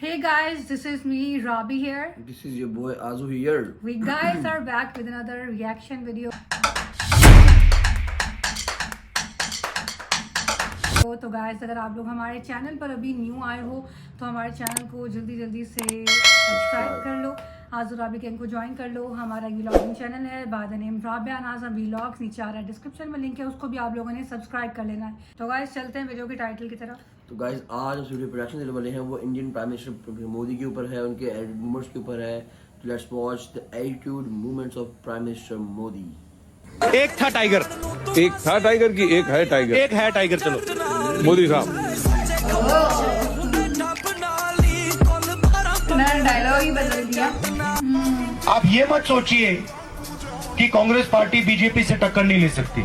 Hey guys, this is me, Rabi here. This is your boy Azu here. We guys are back with another reaction video. तो guys अगर आप लोग हमारे channel पर अभी new आए हो तो हमारे चैनल को जल्दी से सब्सक्राइब कर लो, आजू राबी गैंग को ज्वाइन कर लो। हमारा व्लॉगिंग चैनल है by the name Rabia NASA vlogs, नीचे आ रहा है डिस्क्रिप्शन में लिंक है, उसको भी आप लोगों ने सब्सक्राइब कर लेना है। तो गाइस चलते हैं वीडियो के टाइटल की तरफ। तो गाइस आज जो वीडियो प्रोडक्शन देने वाले हैं वो इंडियन प्राइम मिनिस्टर मोदी के ऊपर है, उनके एटीट्यूड मूवमेंट्स के ऊपर है। Let's watch the attitude movements of prime minister Modi. एक था टाइगर की एक है टाइगर चलो मोदी साहब। डायलॉग ही बदल दिया। आप ये मत सोचिए कि कांग्रेस पार्टी बीजेपी से टक्कर नहीं ले सकती।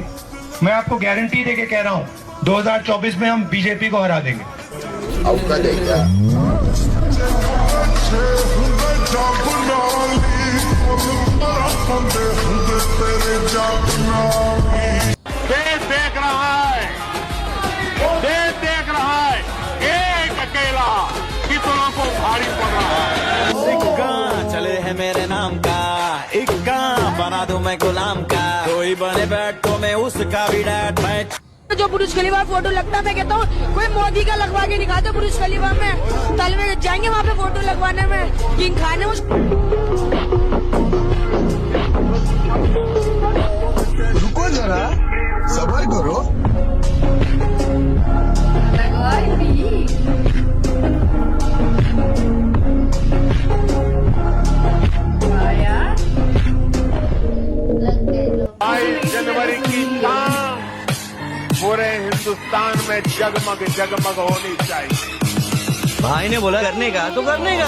मैं आपको गारंटी देके कह रहा हूँ 2024 में हम बीजेपी को हरा देंगे। देश देख रहा है एक अकेला कितनों को भारी पड़ रहा है। इक्का चले है मेरे नाम का, इक्का बना दूं मैं गुलाम का, कोई बने बैठ तो मैं उसका भी डैड। मैं जो बुर्ज खलीफा फोटो लगता, मैं कहता हूँ कोई मोदी का लगवा के दिखाते बुर्ज खलीफा में, कल में जाएंगे वहाँ पे फोटो लगवाने में, किंग खाने में। रुको जरा, सबर करो। जनवरी की शाम पूरे हिंदुस्तान में जगमग होनी चाहिए। भाई ने बोला करने का तो करने का।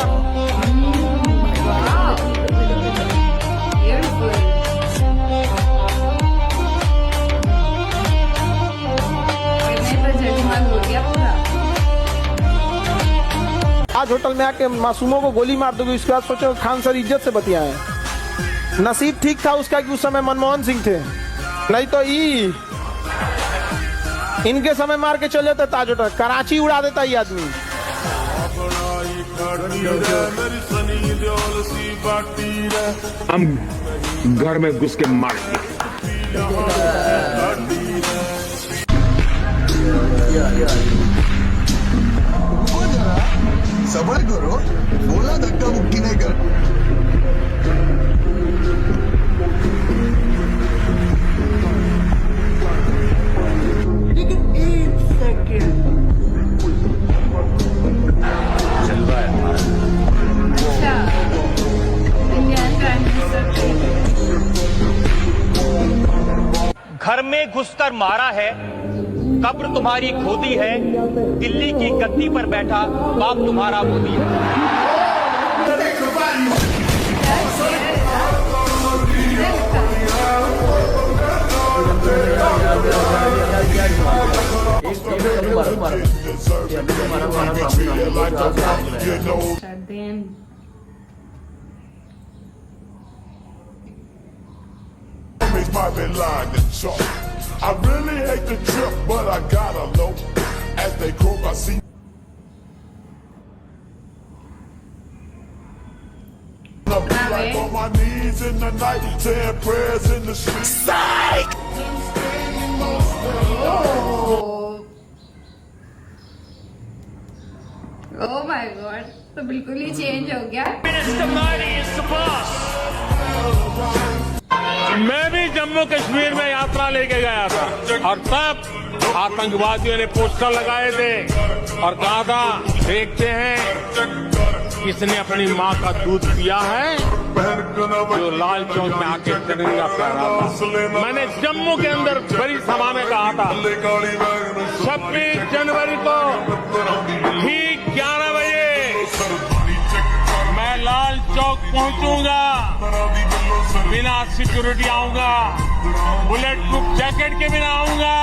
आज होटल में आके मासूमों को गोली मार दोगे, उसके बाद सोचो खान सर इज्जत से बतियाए। नसीब ठीक था उसका कि उस समय मनमोहन सिंह थे, नहीं तो इनके समय मार के चले जाते ताज होटल, कराची उड़ा देता ये आदमी। हम घर में घुस के मार रुको जरा, सबर करो। बोला धक्का मुक्की नहीं कर। घर में घुसकर मारा है, कब्र तुम्हारी खोदी है, दिल्ली की गद्दी पर बैठा बाप तुम्हारा मोदी है। I really hate the trip, but I gotta know. As they croak, I see. I be like on my knees in the night, saying prayers in the street. Psych! Oh my God, तो बिल्कुल ही change हो गया। Minister Modi is the boss. मैं भी जम्मू कश्मीर में यात्रा लेके गया था और तब आतंकवादियों ने पोस्टर लगाए थे और कहा था देखते हैं किसने अपनी माँ का दूध पिया है, जो लाल चौक में आके तिरंगा फहरा था। मैंने जम्मू के अंदर बड़ी सभा में कहा था 26 जनवरी को ठीक 11 बजे मैं लाल चौक पहुंचूंगा, बिना सिक्योरिटी आऊंगा, बुलेट प्रूफ जैकेट के बिना आऊंगा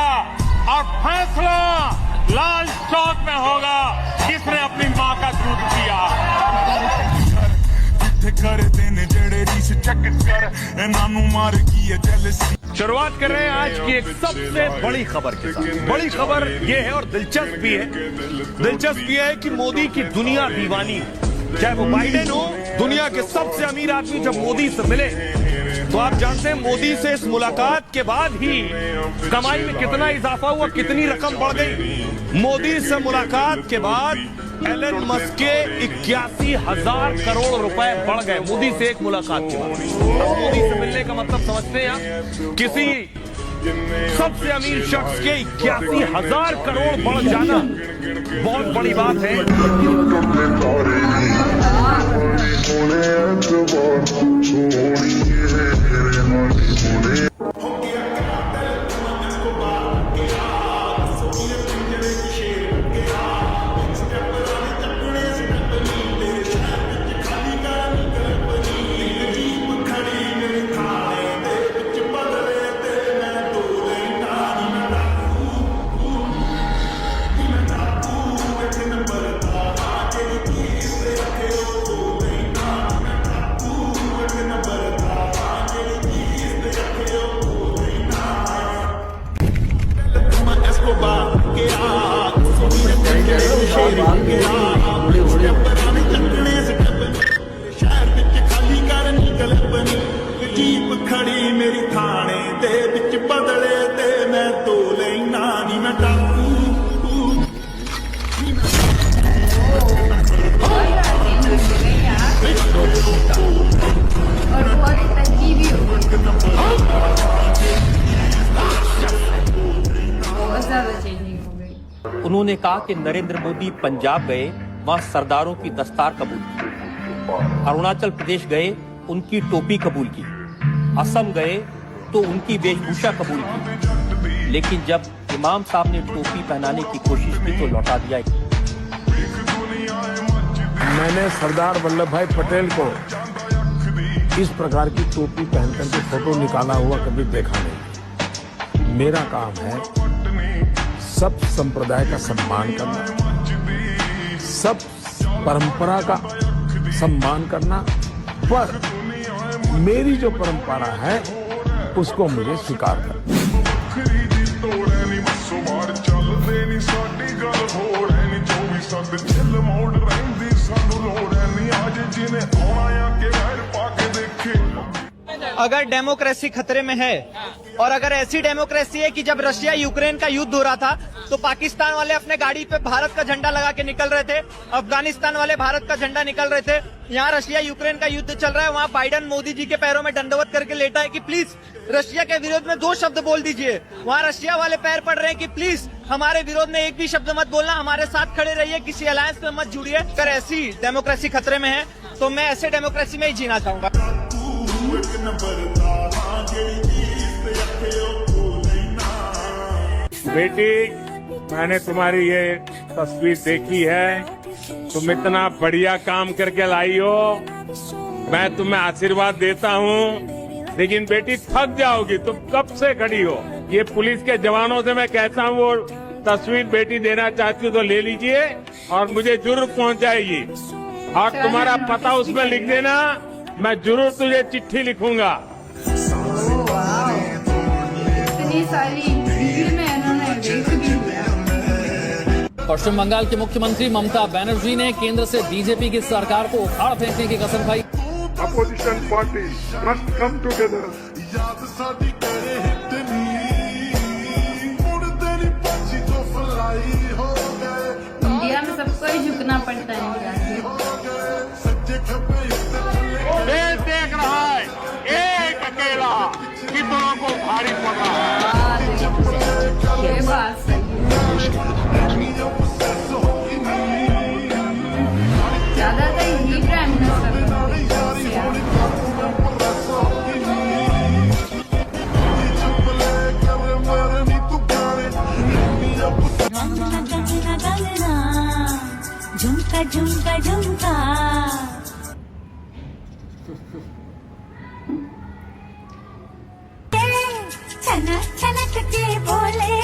और फैसला लाल चौक में होगा किसने अपनी माँ का दूध पिया। कर देने जड़े रीस चक कर इन्हां नूं मार की है जेलसी। शुरुआत कर रहे हैं आज की एक सबसे बड़ी खबर के साथ। बड़ी खबर ये है और दिलचस्प भी है। दिलचस्प ये है कि मोदी की दुनिया दीवानी है। चाहे वो बाइडेन हो, दुनिया के सबसे अमीर आदमी जब मोदी से मिले तो आप जानते हैं मोदी से इस मुलाकात के बाद ही कमाई में कितना इजाफा हुआ, कितनी रकम बढ़ गई। मोदी से मुलाकात के बाद एलन मस्क के 81,000 करोड़ रुपए बढ़ गए मोदी से एक मुलाकात के बाद। मोदी से मिलने का मतलब समझते हैं आप, किसी सबसे अमीर शख्स के 81,000 करोड़ बढ़ जाना बहुत बड़ी बात है। खड़ी मेरी थाने दे विच बदले ते मैं तो लेना नी मैं डाकू उन्होंने कहा कि नरेंद्र मोदी पंजाब गए, वहां सरदारों की दस्तार कबूल की। अरुणाचल प्रदेश गए, उनकी टोपी कबूल की। असम गए तो उनकी वेशभूषा कबूल की। लेकिन जब इमाम साहब ने टोपी पहनाने की कोशिश की तो लौटा दिया। मैंने सरदार वल्लभ भाई पटेल को इस प्रकार की टोपी पहनकर के फोटो निकाला हुआ कभी देखा नहीं। मेरा काम है सब संप्रदाय का सम्मान करना, सब परंपरा का सम्मान करना, पर मेरी जो परंपरा है उसको मुझे स्वीकार करना। अगर डेमोक्रेसी खतरे में है और अगर ऐसी डेमोक्रेसी है कि जब रशिया यूक्रेन का युद्ध हो रहा था तो पाकिस्तान वाले अपने गाड़ी पे भारत का झंडा लगा के निकल रहे थे, अफगानिस्तान वाले भारत का झंडा निकल रहे थे, यहाँ रशिया यूक्रेन का युद्ध चल रहा है, वहाँ बाइडेन मोदी जी के पैरों में दंडवत करके लेटा है कि प्लीज रशिया के विरोध में 2 शब्द बोल दीजिए। वहाँ रशिया वाले पैर पड़ रहे हैं कि प्लीज हमारे विरोध में एक भी शब्द मत बोलना, हमारे साथ खड़े रहिए, किसी अलायंस में मत जुड़िए। अगर ऐसी डेमोक्रेसी खतरे में है तो मैं ऐसे डेमोक्रेसी में ही जीना चाहूंगा। बेटी, मैंने तुम्हारी ये तस्वीर देखी है, तुम इतना बढ़िया काम करके लाई हो, मैं तुम्हें आशीर्वाद देता हूँ। लेकिन बेटी थक जाओगी, तुम कब से खड़ी हो। ये पुलिस के जवानों से मैं कहता हूँ वो तस्वीर बेटी देना चाहती हो तो ले लीजिए और मुझे जरूर पहुँचाएगी, और तुम्हारा पता उसमें लिख देना, मैं जरूर तुझे चिट्ठी लिखूंगा। पश्चिम बंगाल के मुख्यमंत्री ममता बनर्जी ने केंद्र से बीजेपी की सरकार को उखाड़ फेंकने की कसम खाई। Opposition party must come together. India में सबको ही झुकना पड़ता है। देख रहा है एक अकेला कितनों को भारी पड़ रहा है। ये बात सही है। ज्यादातर ही प्राइम मिनिस्टर झुमका झुमका झुमका छनक छनक के बोले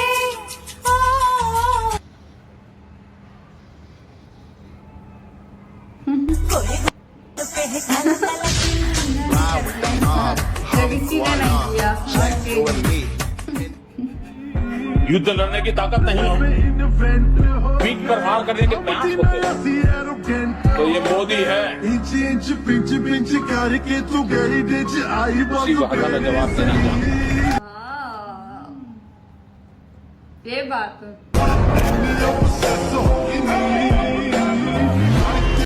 कोई किसी ने नहीं किया। युद्ध लड़ने की ताकत नहीं है, पीठ पर वार करने के प्रयास होते हैं। तो ये मोदी है, उसी को हटाना जवाब देना चाहिए। ये बात है।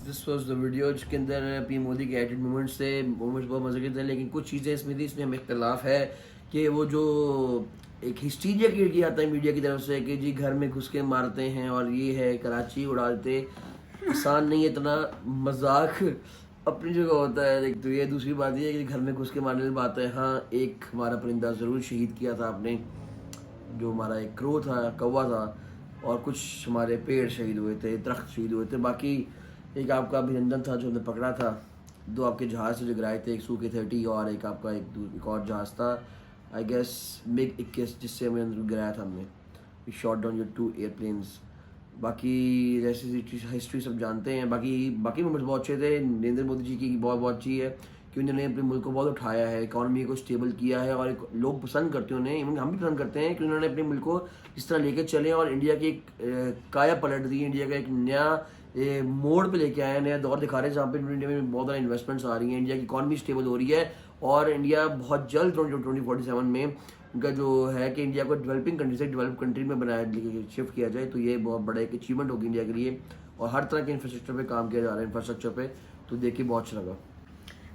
दिस वॉज द वीडियो जिसके अंदर पीएम मोदी के एडिट मोमेंट्स थे। मोमेंट्स बहुत मजे के थे, लेकिन कुछ चीज़ें इसमें थी, इसमें हमें इख्तलाफ है कि वो जो एक हिस्टीरिया क्रिएट किया जाता है मीडिया की तरफ से कि जी घर में घुस के मारते हैं और ये है कराची उड़ाते, आसान नहीं है इतना, मजाक अपनी जगह होता है। एक तो ये, दूसरी बात ये है कि घर में घुस के मारने वाली बात है। हाँ, एक हमारा परिंदा ज़रूर शहीद किया था आपने, जो हमारा एक क्रो था, कौवा था, और कुछ हमारे पेड़ शहीद हुए थे, दरख्त शहीद हुए थे। बाकी एक आपका अभिनंदन था जो हमने पकड़ा था, 2 आपके जहाज़ से जो गिराए थे, एक सूखे 30 और एक आपका एक और जहाज़ था, आई गेस मिग 21, जिससे हमें अंदर गिराया था हमने। We shot down your 2 airplanes. बाकी जैसे हिस्ट्री सब जानते हैं। बाकी मोमेंट्स बहुत अच्छे थे। नरेंद्र मोदी जी की बहुत अच्छी है कि उन्होंने अपने मुल्क को बहुत उठाया है, इकॉनमी को स्टेबल किया है, और लोग पसंद करते हैं उन्हें, इवन हम भी पसंद करते हैं कि उन्होंने अपने मुल्क को इस तरह लेके चले और इंडिया की एक काया पलट दी, इंडिया का एक नया मोड़ पे लेके आए हैं, नया दौर दिखा रहे हैं जहाँ पे इंडिया में बहुत ज़्यादा इन्वेस्टमेंट्स आ रही हैं, इंडिया की इकॉनमी स्टेबल हो रही है, और इंडिया बहुत जल्द 2047 में उनका जो है कि इंडिया को डेवलपिंग कंट्री से डेवलप कंट्री में बनाया शिफ्ट किया जाए। तो ये बहुत बड़ा एक अचीवमेंट होगी इंडिया के लिए, और हर तरह के इंफ्रास्ट्रक्चर पे काम किया जा रहा है, इंफ्रास्ट्रक्चर पे, तो देखिए बहुत अच्छा लगा।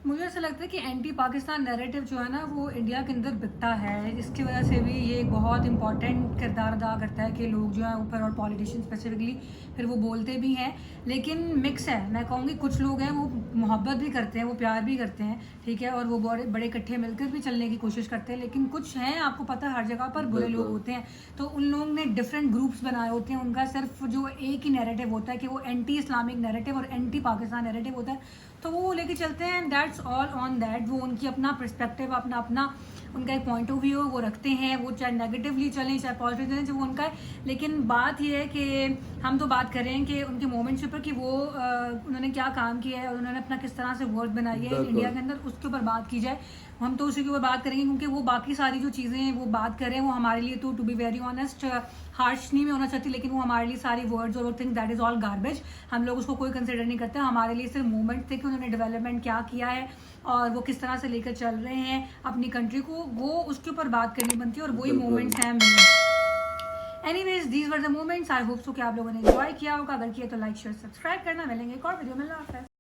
मुझे ऐसा लगता है कि एंटी पाकिस्तान नैरेटिव जो है ना वो इंडिया के अंदर बिकता है, जिसकी वजह से भी ये एक बहुत इंपॉर्टेंट किरदार अदा करता है कि लोग जो है ऊपर, और पॉलिटिशियन स्पेसिफिकली फिर वो बोलते भी हैं, लेकिन मिक्स है। मैं कहूँगी कुछ लोग हैं वो मोहब्बत भी करते हैं, वो प्यार भी करते हैं, ठीक है, और वो बड़े इकट्ठे मिलकर भी चलने की कोशिश करते हैं, लेकिन कुछ हैं, आपको पता है हर जगह पर बुरे लोग होते हैं। तो उन लोगों ने डिफरेंट ग्रुप्स बनाए होते हैं, उनका सिर्फ जो एक ही नैरेटिव होता है कि वो एंटी इस्लामिक नैरेटिव और एंटी पाकिस्तान नैरेटिव होता है, तो वो लेके चलते हैं। That's all on that. वो उनकी अपना पर्सपेक्टिव, अपना उनका एक पॉइंट ऑफ व्यू वो रखते हैं, वो चाहे नेगेटिवली चलें चाहे पॉजिटिव चलें, जो वो उनका है। लेकिन बात ये है कि हम तो बात कर रहे हैं कि उनके मोमेंट्स के ऊपर कि वो उन्होंने क्या काम किया है और उन्होंने अपना किस तरह से वर्क बनाई है इंडिया के अंदर, उसके ऊपर बात की जाए। हम तो उसी के ऊपर बात करेंगे, क्योंकि वो बाकी सारी जो चीज़ें हैं वो बात कर रहे हैं, वो हमारे लिए तो to be very honest harsh नहीं में होना चाहती, लेकिन वो हमारे लिए सारी वर्ड्स और think that is all garbage. हम लोग उसको कोई कंसिडर नहीं करते। हमारे लिए सिर्फ मूवमेंट थे कि उन्होंने डेवलपमेंट क्या किया है और वो किस तरह से लेकर चल रहे हैं अपनी कंट्री को, वो उसके ऊपर बात करनी बनती है, और वही मूवमेंट्स हैं main. Anyways, these were the moments. I hope so कि आप लोगों ने एंजॉय किया होगा। अगर किया तो लाइक शेयर सब्सक्राइब करना। मिलेंगे एक और वीडियो में। अल्लाह हाफ़िज़।